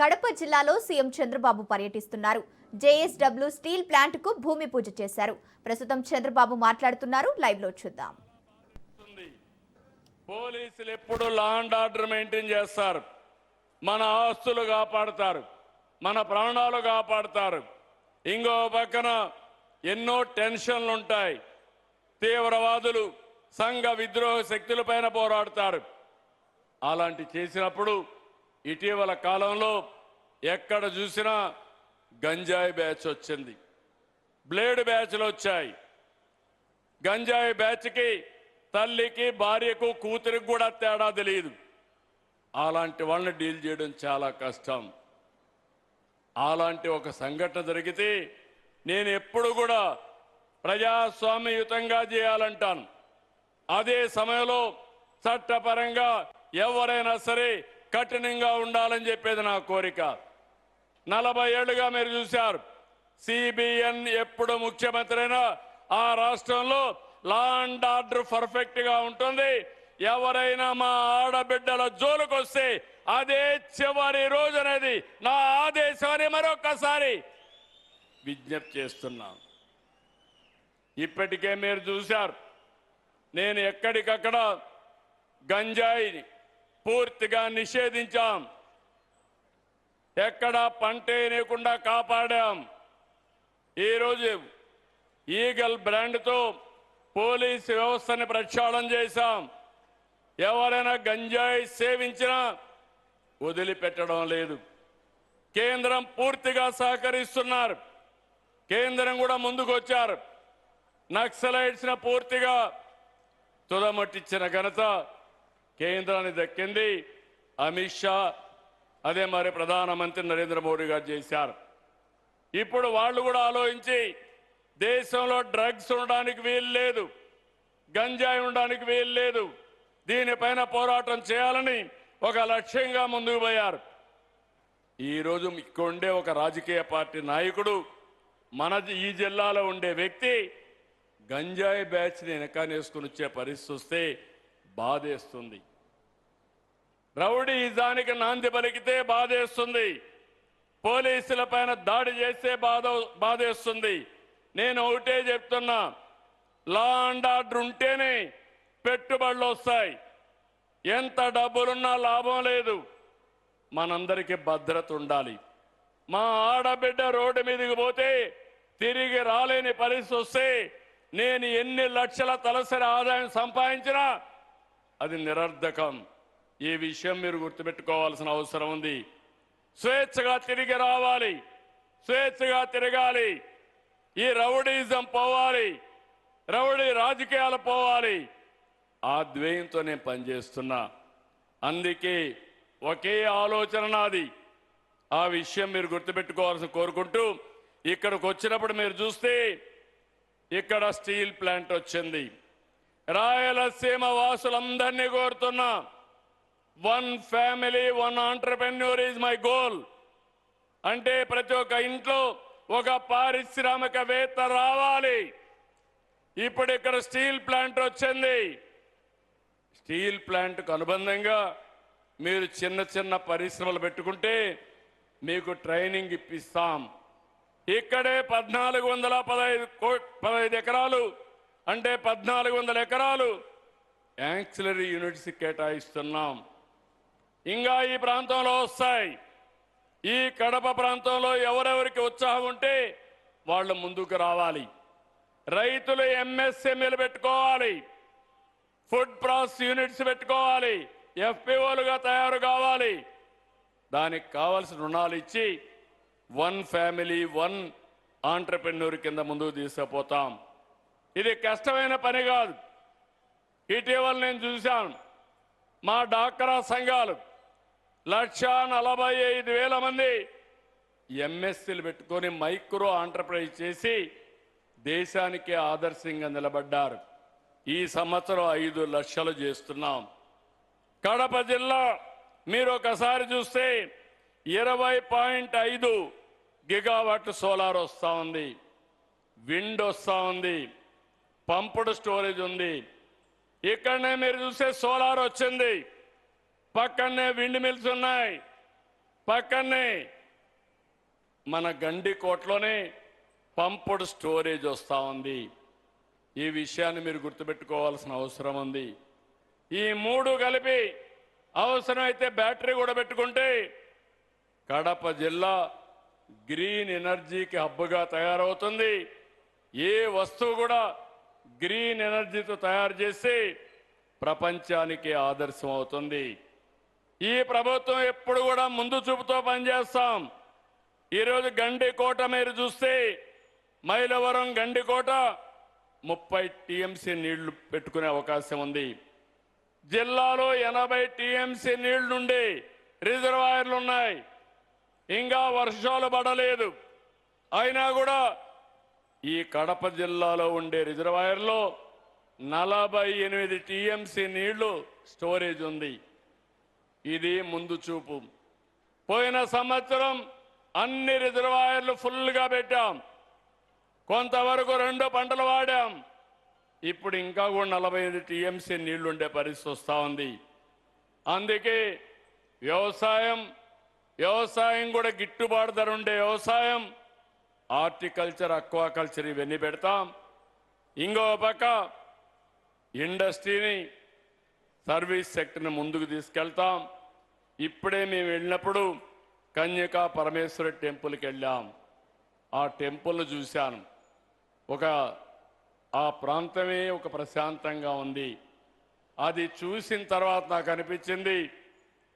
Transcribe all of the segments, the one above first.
కడప జిల్లాలో సీఎం చంద్రబాబు పర్యటిస్తున్నారు. JSW steel plant కు భూమి పూజ చేశారు. ప్రస్తుతం చంద్రబాబు మాట్లాడుతున్నారు. లైవ్ లో చూద్దాం. పోలీసులు ఎప్పుడు లా అండ్ ఆర్డర్ మెయింటైన్ చేస్తారు, మన ఆస్తులు కాపాడతారు, మన ప్రాణాలు కాపాడతారు. ఇంకో పక్కన ఎన్నో టెన్షన్లు ఉంటాయి. తీవ్రవాదులు సంఘ విద్రోహ శక్తులపైన పోరాడతారు. అలాంటి చేసినప్పుడు ఇటీవల కాలంలో ఎక్కడ చూసినా గంజాయి బ్యాచ్ వచ్చింది, బ్లేడ్ బ్యాచ్లు వచ్చాయి. గంజాయి బ్యాచ్కి తల్లికి భార్యకు కూతురికి కూడా తేడా తెలియదు. అలాంటి వాళ్ళని డీల్ చేయడం చాలా కష్టం. అలాంటి ఒక సంఘటన జరిగితే నేను ఎప్పుడు కూడా ప్రజాస్వామ్యయుతంగా చేయాలంటాను. అదే సమయంలో చట్టపరంగా ఎవరైనా సరే కఠినంగా ఉండాలని చెప్పేది నా కోరిక. 40 ఏళ్లుగా మీరు చూశారు, సిబిఎన్ ఎప్పుడు ముఖ్యమంత్రి అయినా ఆ రాష్ట్రంలో లా అండ్ ఆర్డర్ పర్ఫెక్ట్ గా ఉంటుంది. ఎవరైనా మా ఆడబిడ్డల జోలుకు వస్తే అదే చివరి రోజు అనేది నా ఆదేశాన్ని మరొకసారి విజ్ఞప్తి చేస్తున్నాను. ఇప్పటికే మీరు చూశారు, నేను ఎక్కడికక్కడ గంజాయిని పూర్తిగా నిషేధించాం. ఎక్కడ పంట వేయకుండా కాపాడాం. ఈరోజు ఈగల్ బ్రాండ్తో పోలీసు వ్యవస్థని ప్రక్షాళన చేశాం. ఎవరైనా గంజాయి సేవించినా వదిలిపెట్టడం లేదు. కేంద్రం పూర్తిగా సహకరిస్తున్నారు. కేంద్రం కూడా ముందుకు వచ్చారు. నక్సలైట్స్ పూర్తిగా తుదమట్టించిన ఘనత కేంద్రానికి దక్కింది. అమిత్ షా అదే మరి ప్రధానమంత్రి నరేంద్ర మోడీ గారు చేశారు. ఇప్పుడు వాళ్ళు కూడా ఆలోచించి దేశంలో డ్రగ్స్ ఉండడానికి వీలు లేదు, గంజాయి ఉండడానికి వీలు లేదు, దీనిపైన పోరాటం చేయాలని ఒక లక్ష్యంగా ముందుకు పోయారు. ఈరోజు ఇక్కడ ఉండే ఒక రాజకీయ పార్టీ నాయకుడు, మన ఈ జిల్లాలో ఉండే వ్యక్తి గంజాయి బ్యాచ్ని వెనకానేసుకుని వచ్చే పరిస్థితి వస్తే బాధేస్తుంది. రౌడీజానికి నాంది పలికితే బాధేస్తుంది. పోలీసుల పైన దాడి చేస్తే బాధేస్తుంది. నేను ఒకటే చెప్తున్నా, లా అండ్ ఆర్డర్ ఉంటేనే పెట్టుబడులు వస్తాయి. ఎంత డబ్బులున్నా లాభం లేదు. మనందరికీ భద్రత ఉండాలి. మా ఆడబిడ్డ రోడ్డు మీదకి పోతే తిరిగి రాలేని పరిస్థితి వస్తే నేను ఎన్ని లక్షల తలసరి ఆదాయం సంపాదించినా అది నిరర్ధకం. ఈ విషయం మీరు గుర్తుపెట్టుకోవాల్సిన అవసరం ఉంది. స్వేచ్ఛగా తిరిగి రావాలి, స్వేచ్ఛగా తిరగాలి. ఈ రౌడీజం పోవాలి, రౌడీ రాజకీయాలు పోవాలి. ఆ ద్వేయంతో నేను పనిచేస్తున్నా. అందుకే ఒకే ఆలోచన నాది. ఆ విషయం మీరు గుర్తుపెట్టుకోవాల్సి కోరుకుంటూ, ఇక్కడికి వచ్చినప్పుడు మీరు చూస్తే ఇక్కడ స్టీల్ ప్లాంట్ వచ్చింది. రాయలసీమ వాసులందరినీ కోరుతున్నా, 1 family 1 entrepreneur is my goal. అంటే ప్రతి ఒక్క ఇంట్లో ఒక పారిశ్రామికవేత్త రావాలి. ఇప్పుడు ఇక్కడ స్టీల్ ప్లాంట్ వచ్చింది. స్టీల్ ప్లాంట్కు అనుబంధంగా మీరు చిన్న చిన్న పరిశ్రమలు పెట్టుకుంటే మీకు ట్రైనింగ్ ఇప్పిస్తాం. ఇక్కడే 1415 ఎకరాలు అంటే 1400 ఎకరాలు యాన్సిలరీ యూనిట్స్ కేటాయిస్తున్నాం. ఇంకా ఈ ప్రాంతంలో వస్తాయి. ఈ కడప ప్రాంతంలో ఎవరెవరికి ఉత్సాహం ఉంటే వాళ్ళు ముందుకు రావాలి. రైతులు ఎంఎస్ఎంఈలు పెట్టుకోవాలి, ఫుడ్ ప్రాసెస్ యూనిట్స్ పెట్టుకోవాలి, ఎఫ్పిఓలుగా తయారు కావాలి. దానికి కావాల్సిన రుణాలు ఇచ్చి 1 ఫ్యామిలీ 1 ఆంటర్‌ప్రెన్యూర్ కింద ముందుకు తీసుకుపోతాం. ఇది కష్టమైన పని కాదు. ఇటీవల నేను చూశాను, మా డాక్రా సంఘాలు 1,45,000 మంది ఎంఎస్సీలు పెట్టుకొని మైక్రో ఆంటర్‌ప్రైజ్ చేసి దేశానికి ఆదర్శంగా నిలబడ్డారు. ఈ సంవత్సరం 5 లక్షలు చేస్తున్నాం. కడప జిల్లా మీరు ఒకసారి చూస్తే 20.5 గిగావాట్ సోలార్ వస్తూ ఉంది, విండ్ వస్తూ ఉంది, పంపుడు స్టోరేజ్ ఉంది. ఇక్కడనే మీరు చూస్తే సోలార్ వచ్చింది, పక్కనే విండ్ మిల్స్ ఉన్నాయి. పక్కనే మన గండికోటలోనే పంపుడ్ స్టోరేజ్ వస్తూ ఉంది. ఈ విషయాన్ని మీరు గుర్తుపెట్టుకోవాల్సిన అవసరం ఉంది. ఈ మూడు కలిపి అవసరమైతే బ్యాటరీ కూడా పెట్టుకుంటే కడప జిల్లా గ్రీన్ ఎనర్జీకి హబ్గా తయారవుతుంది. ఏ వస్తువు కూడా గ్రీన్ ఎనర్జీతో తయారు చేసి ప్రపంచానికి ఆదర్శం అవుతుంది. ఈ ప్రభుత్వం ఎప్పుడు కూడా ముందు చూపుతో పనిచేస్తాం. ఈరోజు గండికోట మీరు చూస్తే మైలవరం గండికోట 30 టీఎంసీ నీళ్లు పెట్టుకునే అవకాశం ఉంది. జిల్లాలో 80 టీఎంసీ నీళ్లుండే రిజర్వాయర్లు ఉన్నాయి. ఇంకా వర్షాలు పడలేదు. అయినా కూడా ఈ కడప జిల్లాలో ఉండే రిజర్వాయర్లో 48 టీఎంసీ నీళ్లు స్టోరేజ్ ఉంది. ఇది ముందు చూపు. పోయిన సంవత్సరం అన్ని రిజర్వాయర్లు ఫుల్గా పెట్టాం. కొంతవరకు 2 పంటలు వాడాం. ఇప్పుడు ఇంకా కూడా 45 టీఎంసీ నీళ్లు ఉండే పరిస్థితి వస్తూ ఉంది. అందుకే వ్యవసాయం కూడా గిట్టుబాటు ధర ఉండే వ్యవసాయం, హార్టికల్చర్, అక్వాకల్చర్ ఇవన్నీ పెడతాం. ఇంకో పక్క ఇండస్ట్రీని, సర్వీస్ సెక్టర్ని ముందుకు తీసుకెళ్తాం. ఇప్పుడే మేము వెళ్ళినప్పుడు కన్యకా పరమేశ్వర టెంపుల్కి వెళ్ళాం. ఆ టెంపుల్ చూశాను. ఆ ప్రాంతమే ఒక ప్రశాంతంగా ఉంది. అది చూసిన తర్వాత నాకు అనిపించింది,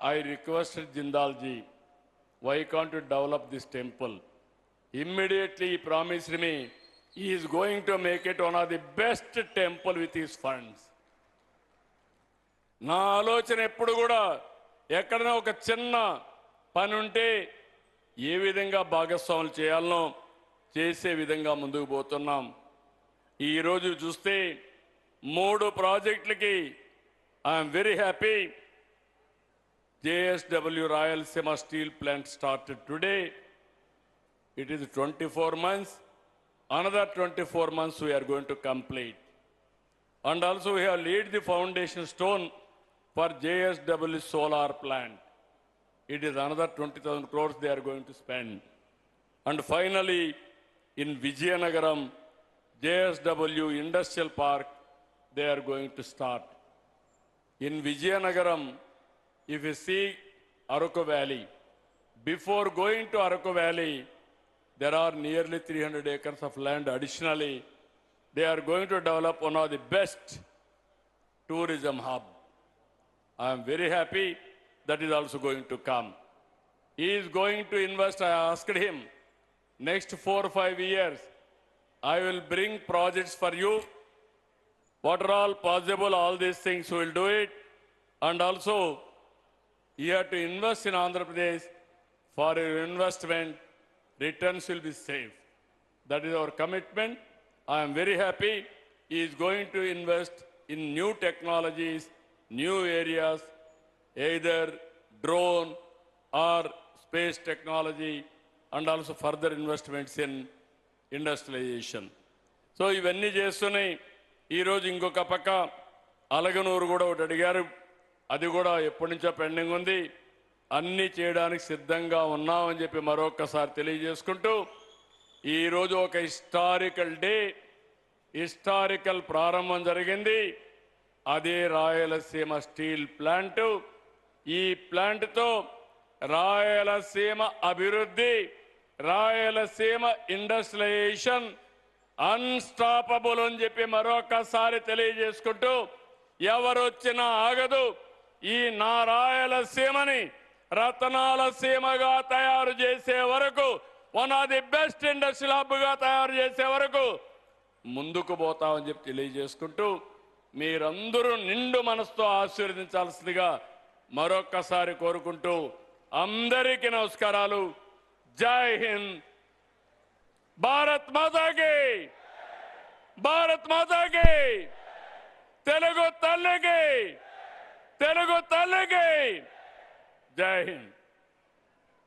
I requested Jindalji, why can't to develop this temple? Immediately he promised me he is going to make it one of the best temple with his funds. నా ఆలోచన ఎప్పుడు కూడా ఎక్కడైనా ఒక చిన్న పని ఉంటే ఏ విధంగా భాగస్వాములు చేయాలనో చేసే విధంగా ముందుకు పోతున్నాం. ఈరోజు చూస్తే 3 ప్రాజెక్టులకి I'm very happy. JSW Rayalaseema Steel Plant started today. It is 24 months. Another 24 months we are going to complete. And also we have laid the foundation stone for JSW solar plant. It is another 20,000 crores they are going to spend. And finally, in Vizianagaram, JSW Industrial Park, they are going to start. In Vizianagaram, if you see Araku Valley, before going to Araku Valley, there are nearly 300 acres of land additionally. They are going to develop one of the best tourism hub. I am very happy that is also going to come. He is going to invest. I asked him, next 4 or 5 years, I will bring projects for you. What are all possible, all these things we will do it. And also, you have to invest in Andhra Pradesh. For your investment, returns will be safe. That is our commitment. I am very happy. He is going to invest in new technologies, new areas, either drone or space technology, and also further investments in industrialization. So ఇవన్నీ చేస్తున్నాయి. ఈరోజు ఇంకొక పక్క అలగనూరు కూడా ఒకటి అడిగారు. అది కూడా ఎప్పటి నుంచో పెండింగ్ ఉంది. అన్నీ చేయడానికి సిద్ధంగా ఉన్నామని చెప్పి మరొకసారి తెలియజేసుకుంటూ, ఈరోజు ఒక హిస్టారికల్ ప్రారంభం జరిగింది. అదే రాయలసీమ స్టీల్ ప్లాంట్. ఈ ప్లాంట్తో రాయలసీమ అభివృద్ధి, రాయలసీమ ఇండస్ట్రియలైజేషన్ అన్స్టాపబుల్ అని చెప్పి మరొకసారి తెలియజేసుకుంటూ, ఎవరొచ్చినా ఆగదు. ఈ నా రాయలసీమని రతనాల సీమగా తయారు చేసే వరకు, one of the best industrial హబ్గా తయారు చేసే వరకు ముందుకు పోతామని చెప్పి తెలియజేసుకుంటూ, మీరందరూ నిండు మనసుతో ఆశీర్వదించాల్సిందిగా మరొక్కసారి కోరుకుంటూ, అందరికీ నమస్కారాలు. జై హింద్. భారత్ మాతాకి, భారత్ మాతాకి, తెలుగు తల్లికి, తెలుగు తల్లికి జై హింద్.